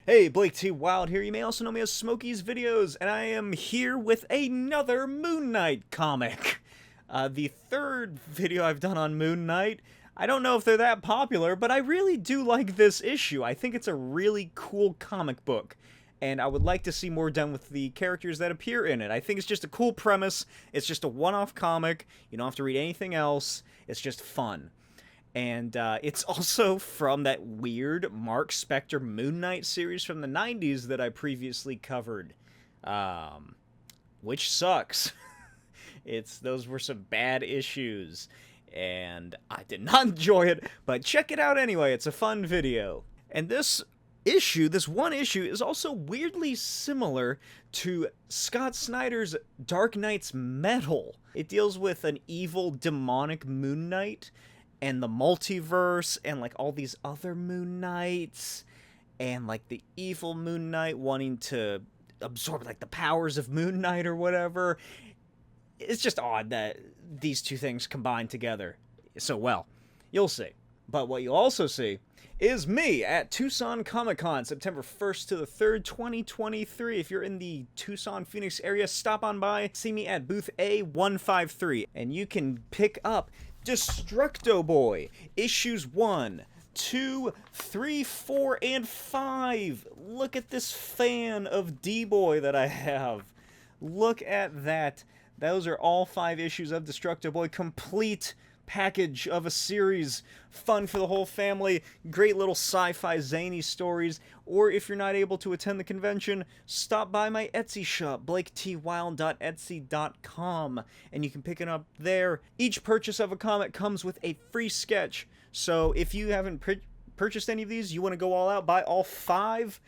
Hey, Blake T. Wild here. You may also know me as Smokey's Videos, and I am here with another Moon Knight comic. The third video I've done on Moon Knight. I don't know if they're that popular, but I really do like this issue. I think it's a really cool comic book, and I would like to see more done with the characters that appear in it. I think it's just a cool premise. It's just a one-off comic. You don't have to read anything else. It's just fun. And it's also from that weird Marc Spector Moon Knight series from the 90s that I previously covered, which sucks. Those were some bad issues, and I did not enjoy it, but check it out anyway. It's a fun video. And this one issue, is also weirdly similar to Scott Snyder's Dark Knight's Metal. It deals with an evil, demonic Moon Knight, and the multiverse, and like all these other Moon Knights, and like the evil Moon Knight wanting to absorb like the powers of Moon Knight or whatever. It's just odd that these two things combine together so well. You'll see. But what you'll also see is me at Tucson Comic-Con, September 1st to the 3rd, 2023. If you're in the Tucson, Phoenix area, stop on by, see me at booth A153, and you can pick up Destructo Boy, issues 1, 2, 3, 4, and 5. Look at this fan of D-Boy that I have. Look at that. Those are all 5 issues of Destructo Boy. Complete package of a series. Fun for the whole family. Great little sci-fi zany stories. Or if you're not able to attend the convention, stop by my Etsy shop, blaketwild.etsy.com, and you can pick it up there. Each purchase of a comic comes with a free sketch. So if you haven't purchased any of these, you want to go all out, buy all 5,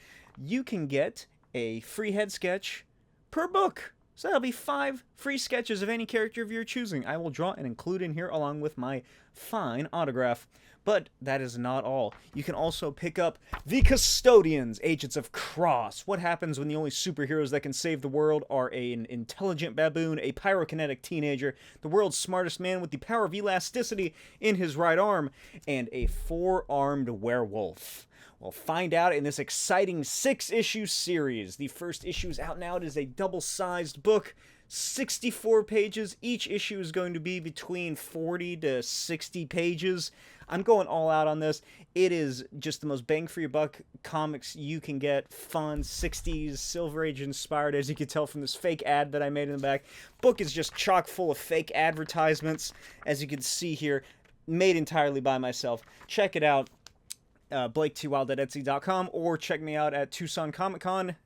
you can get a free head sketch per book. So that'll be 5 free sketches of any character of your choosing. I will draw and include in here along with my fine autograph. But that is not all. You can also pick up the Custodians, Agents of Cross. What happens when the only superheroes that can save the world are an intelligent baboon, a pyrokinetic teenager, the world's smartest man with the power of elasticity in his right arm, and a 4-armed werewolf? We'll find out in this exciting 6-issue series. The first issue is out now. It is a double-sized book, 64 pages. Each issue is going to be between 40 to 60 pages. I'm going all out on this. It is just the most bang-for-your-buck comics you can get. Fun, 60s, Silver Age inspired, as you can tell from this fake ad that I made in the back. Book is just chock full of fake advertisements, as you can see here, made entirely by myself. Check it out. BlakeTWild@Etsy.com, or check me out at Tucson Comic-Con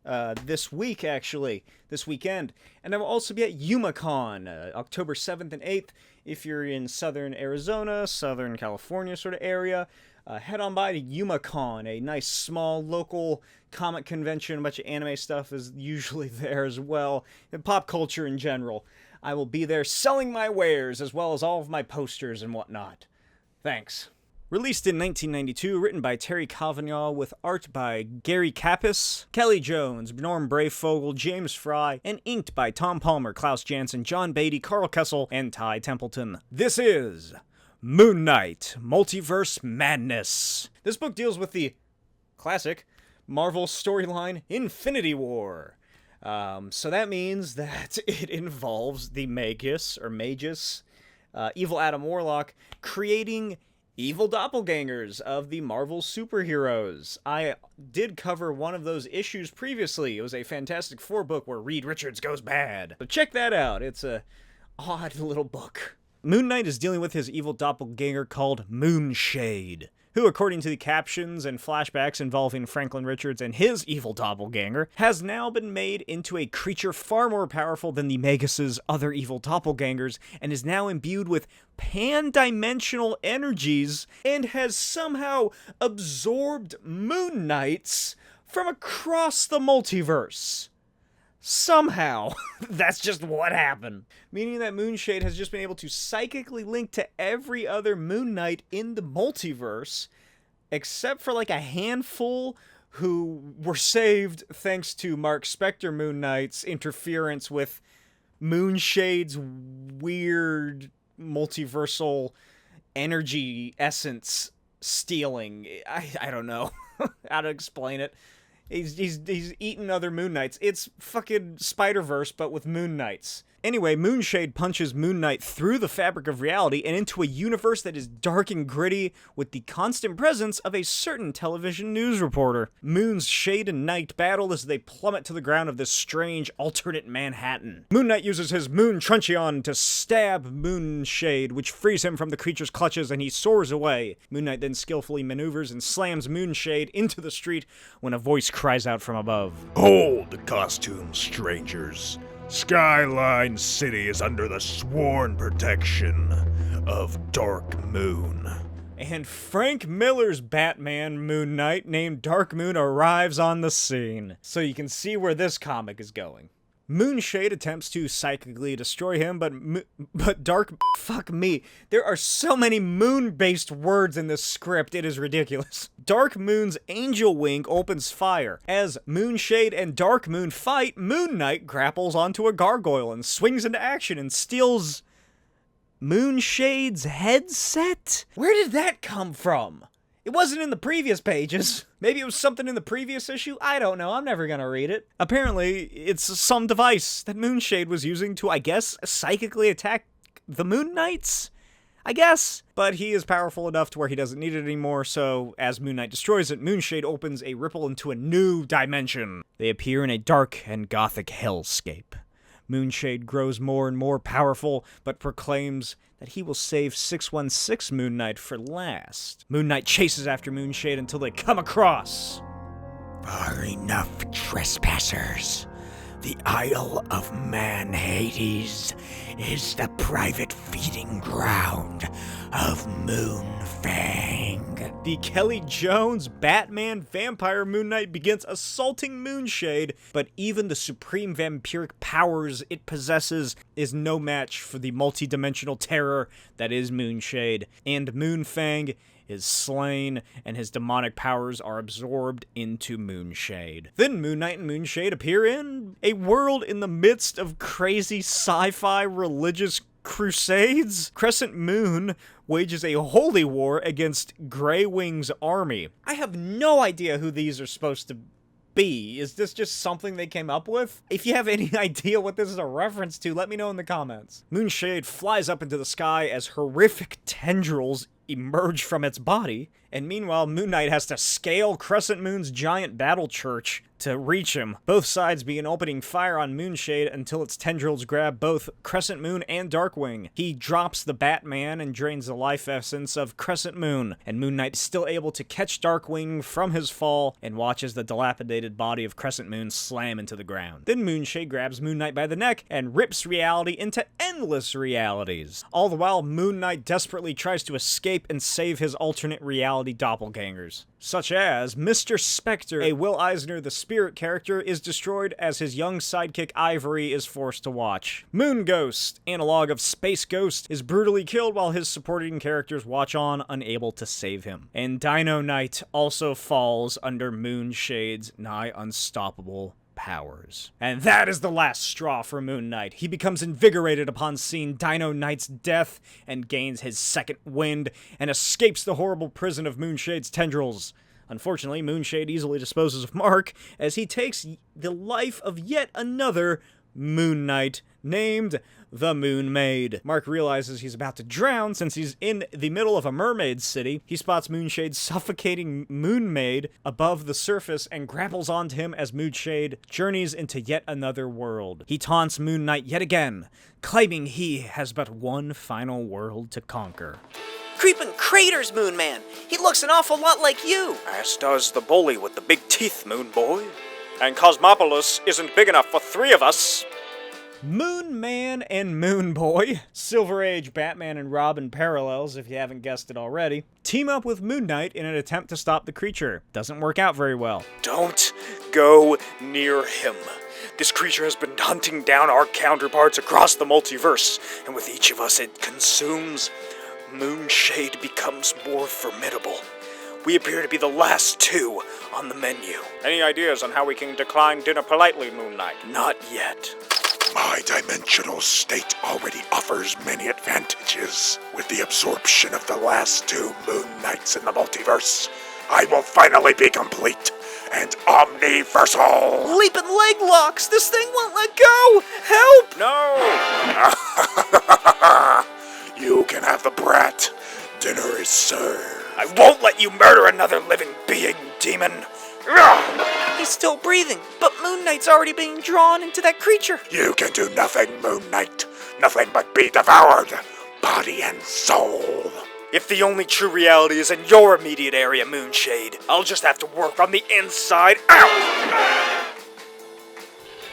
this weekend. And I will also be at YumaCon, October 7th and 8th. If you're in southern Arizona, southern California sort of area, head on by to YumaCon, a nice small local comic convention. A bunch of anime stuff is usually there as well, and pop culture in general. I will be there selling my wares, as well as all of my posters and whatnot. Thanks. Released in 1992, written by Terry Cavagnaw with art by Gary Kappas, Kelly Jones, Norm Brayfogle, James Fry, and inked by Tom Palmer, Klaus Janson, John Beatty, Carl Kessel, and Ty Templeton. This is Moon Knight, Multiverse Madness. This book deals with the classic Marvel storyline Infinity War. So that means that it involves the Magus, evil Adam Warlock, creating evil doppelgangers of the Marvel superheroes. I did cover one of those issues previously. It was a Fantastic Four book where Reed Richards goes bad. So check that out. It's a odd little book. Moon Knight is dealing with his evil doppelganger called Moonshade, who, according to the captions and flashbacks involving Franklin Richards and his evil doppelganger, has now been made into a creature far more powerful than the Magus' other evil doppelgangers, and is now imbued with pan-dimensional energies, and has somehow absorbed Moon Knights from across the multiverse. Somehow. That's just what happened. Meaning that Moonshade has just been able to psychically link to every other Moon Knight in the multiverse, except for like a handful who were saved thanks to Marc Spector Moon Knight's interference with Moonshade's weird multiversal energy essence stealing. I don't know how to explain it. He's eating other Moon Knights. It's fucking Spider-Verse, but with Moon Knights. Anyway, Moonshade punches Moon Knight through the fabric of reality and into a universe that is dark and gritty with the constant presence of a certain television news reporter. Moonshade and Knight battle as they plummet to the ground of this strange alternate Manhattan. Moon Knight uses his Moon Truncheon to stab Moonshade, which frees him from the creature's clutches and he soars away. Moon Knight then skillfully maneuvers and slams Moonshade into the street when a voice cries out from above. Hold, costume strangers. Skyline City is under the sworn protection of Dark Moon. And Frank Miller's Batman Moon Knight named Dark Moon arrives on the scene. So you can see where this comic is going. Moonshade attempts to psychically destroy him, but Dark... Fuck me. There are so many moon-based words in this script, it is ridiculous. Dark Moon's Angel Wing opens fire. As Moonshade and Dark Moon fight, Moon Knight grapples onto a gargoyle and swings into action and steals... Moonshade's headset? Where did that come from? It wasn't in the previous pages. Maybe it was something in the previous issue? I don't know. I'm never gonna read it. Apparently, it's some device that Moonshade was using to, I guess, psychically attack the Moon Knights? I guess. But he is powerful enough to where he doesn't need it anymore, so as Moon Knight destroys it, Moonshade opens a ripple into a new dimension. They appear in a dark and gothic hellscape. Moonshade grows more and more powerful, but proclaims that he will save 616 Moon Knight for last. Moon Knight chases after Moonshade until they come across. Far enough, trespassers. The Isle of Man Hades is the private feeding ground of Moonfang. The Kelly Jones Batman vampire Moon Knight begins assaulting Moonshade, but even the supreme vampiric powers it possesses is no match for the multi-dimensional terror that is Moonshade, and Moonfang is slain, and his demonic powers are absorbed into Moonshade. Then Moon Knight and Moonshade appear in a world in the midst of crazy sci-fi religious crusades. Crescent Moon wages a holy war against Grey Wing's army. I have no idea who these are supposed to be. Is this just something they came up with? If you have any idea what this is a reference to, let me know in the comments. Moonshade flies up into the sky as horrific tendrils emerge from its body, and meanwhile Moon Knight has to scale Crescent Moon's giant battle church to reach him. Both sides begin opening fire on Moonshade until its tendrils grab both Crescent Moon and Darkwing. He drops the Batman and drains the life essence of Crescent Moon, and Moon Knight is still able to catch Darkwing from his fall and watches the dilapidated body of Crescent Moon slam into the ground. Then Moonshade grabs Moon Knight by the neck and rips reality into endless realities. All the while, Moon Knight desperately tries to escape and save his alternate reality doppelgangers, such as Mr. Spector. A Will Eisner the Spirit character is destroyed as his young sidekick Ivory is forced to watch. Moon Ghost, analog of Space Ghost, is brutally killed while his supporting characters watch on, unable to save him. And Dino Knight also falls under Moonshade's nigh unstoppable powers. And that is the last straw for Moon Knight. He becomes invigorated upon seeing Dino Knight's death and gains his second wind and escapes the horrible prison of Moonshade's tendrils. Unfortunately, Moonshade easily disposes of Marc as he takes the life of yet another Moon Knight named the Moon Maid. Marc realizes he's about to drown since he's in the middle of a mermaid city. He spots Moonshade's suffocating Moon Maid above the surface and grapples onto him as Moonshade journeys into yet another world. He taunts Moon Knight yet again, claiming he has but one final world to conquer. Creeping craters, Moon Man. He looks an awful lot like you. As does the bully with the big teeth, Moon Boy. And Cosmopolis isn't big enough for three of us. Moon Man and Moon Boy, Silver Age Batman and Robin parallels, if you haven't guessed it already, team up with Moon Knight in an attempt to stop the creature. Doesn't work out very well. Don't go near him. This creature has been hunting down our counterparts across the multiverse, and with each of us it consumes, Moonshade becomes more formidable. We appear to be the last two on the menu. Any ideas on how we can decline dinner politely, Moon Knight? Not yet. My dimensional state already offers many advantages. With the absorption of the last two Moon Knights in the multiverse, I will finally be complete and omniversal. Leaping leg locks! This thing won't let go! Help! No! You can have the brat. Dinner is served. I won't let you murder another living being, demon! Ugh! He's still breathing, but Moon Knight's already being drawn into that creature. You can do nothing, Moon Knight. Nothing but be devoured, body and soul. If the only true reality is in your immediate area, Moonshade, I'll just have to work from the inside out!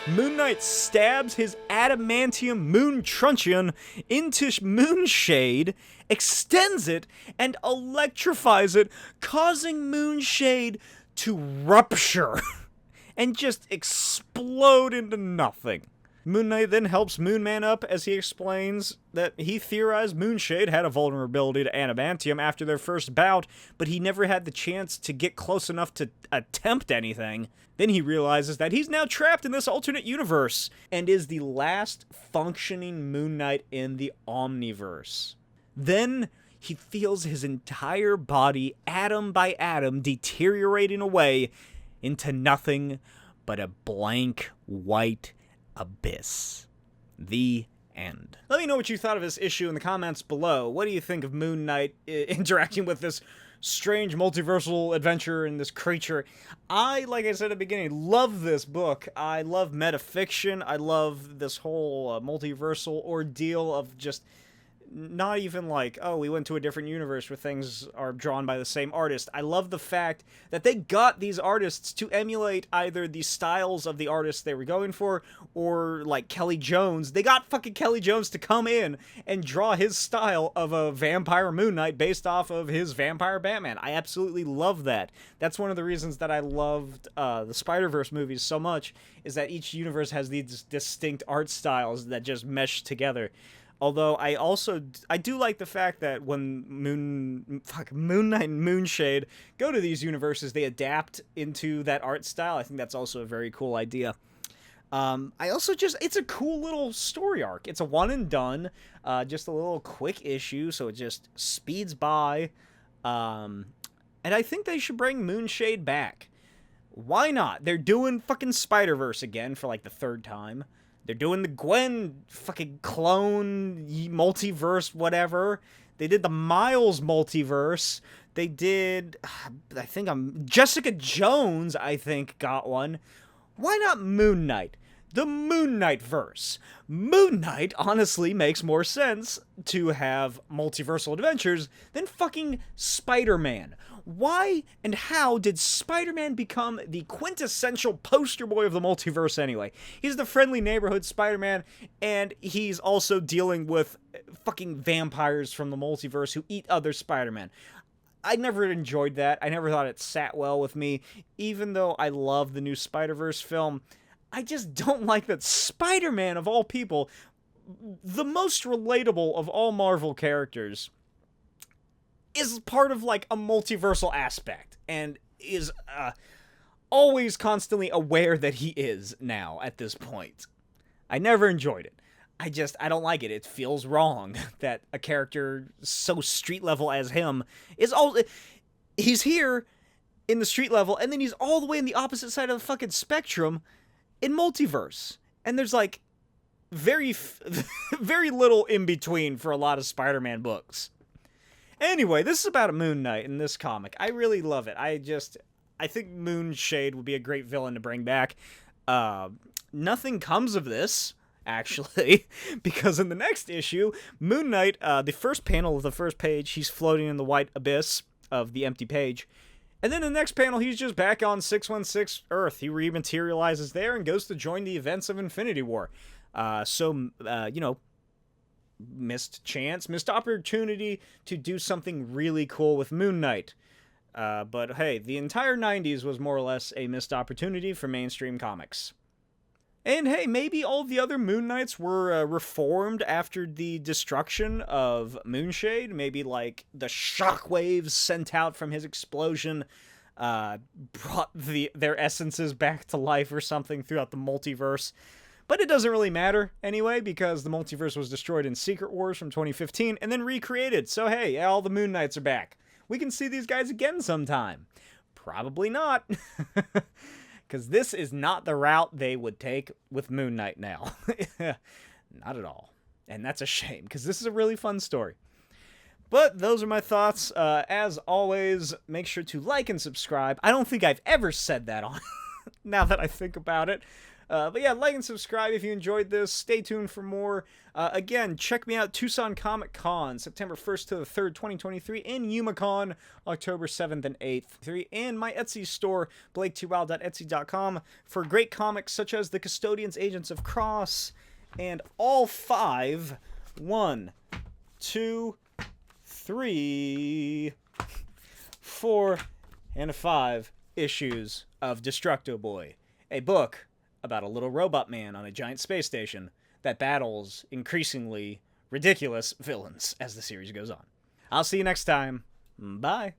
Moon Knight stabs his adamantium moon truncheon into Moonshade, extends it, and electrifies it, causing Moonshade to rupture and just explode into nothing. Moon Knight then helps Moon Man up as he explains that he theorized Moonshade had a vulnerability to adamantium after their first bout, but he never had the chance to get close enough to attempt anything. Then he realizes that he's now trapped in this alternate universe and is the last functioning Moon Knight in the Omniverse. Then he feels his entire body, atom by atom, deteriorating away into nothing but a blank white abyss. The end. Let me know what you thought of this issue in the comments below. What do you think of Moon Knight interacting with this strange multiversal adventure and this creature? Like I said at the beginning, love this book. I love metafiction. I love this whole multiversal ordeal of just not even like, oh, we went to a different universe where things are drawn by the same artist. I love the fact that they got these artists to emulate either the styles of the artists they were going for, or like Kelly Jones. They got fucking Kelly Jones to come in and draw his style of a vampire Moon Knight based off of his vampire Batman. I absolutely love that. That's one of the reasons that I loved the Spider-Verse movies so much, is that each universe has these distinct art styles that just mesh together. Although I do like the fact that when Moon Knight and Moonshade go to these universes, they adapt into that art style. I think that's also a very cool idea. It's a cool little story arc. It's a one and done, just a little quick issue, so it just speeds by. And I think they should bring Moonshade back. Why not? They're doing fucking Spider-Verse again for like the third time. They're doing the Gwen fucking clone multiverse, whatever. They did the Miles multiverse. They did, Jessica Jones, I think, got one. Why not Moon Knight? The Moon Knight verse. Moon Knight honestly makes more sense to have multiversal adventures than fucking Spider-Man. Why and how did Spider-Man become the quintessential poster boy of the multiverse anyway? He's the friendly neighborhood Spider-Man, and he's also dealing with fucking vampires from the multiverse who eat other Spider-Man. I never enjoyed that. I never thought it sat well with me. Even though I love the new Spider-Verse film, I just don't like that Spider-Man, of all people, the most relatable of all Marvel characters, is part of, like, a multiversal aspect, and is always constantly aware that he is now, at this point. I never enjoyed it. I don't like it. It feels wrong that a character so street level as him is he's here in the street level, and then he's all the way in the opposite side of the fucking spectrum in Multiverse. And there's, like, very little in between for a lot of Spider-Man books. Anyway, this is about a Moon Knight in this comic. I really love it. I think Moonshade would be a great villain to bring back. Nothing comes of this, actually, because in the next issue, Moon Knight, the first panel of the first page, he's floating in the white abyss of the empty page. And then in the next panel, he's just back on 616 Earth. He rematerializes there and goes to join the events of Infinity War. Missed chance, missed opportunity to do something really cool with Moon Knight. But hey, the entire 90s was more or less a missed opportunity for mainstream comics. And hey, maybe all the other Moon Knights were reformed after the destruction of Moonshade. Maybe, like, the shockwaves sent out from his explosion brought their essences back to life or something throughout the multiverse. But it doesn't really matter anyway, because the multiverse was destroyed in Secret Wars from 2015 and then recreated. So hey, all the Moon Knights are back. We can see these guys again sometime. Probably not. Because this is not the route they would take with Moon Knight now. Not at all. And that's a shame, because this is a really fun story. But those are my thoughts. As always, make sure to like and subscribe. I don't think I've ever said that on now that I think about it. But yeah, like and subscribe if you enjoyed this. Stay tuned for more. Again, check me out, Tucson Comic Con, September 1st to the 3rd, 2023, in YumaCon, October 7th and 8th, and my Etsy store, blaketwild.etsy.com, for great comics such as The Custodians, Agents of Cross, and all 5, 1, 2, 3, 4, and 5 issues of Destructo Boy, a book about a little robot man on a giant space station that battles increasingly ridiculous villains as the series goes on. I'll see you next time. Bye.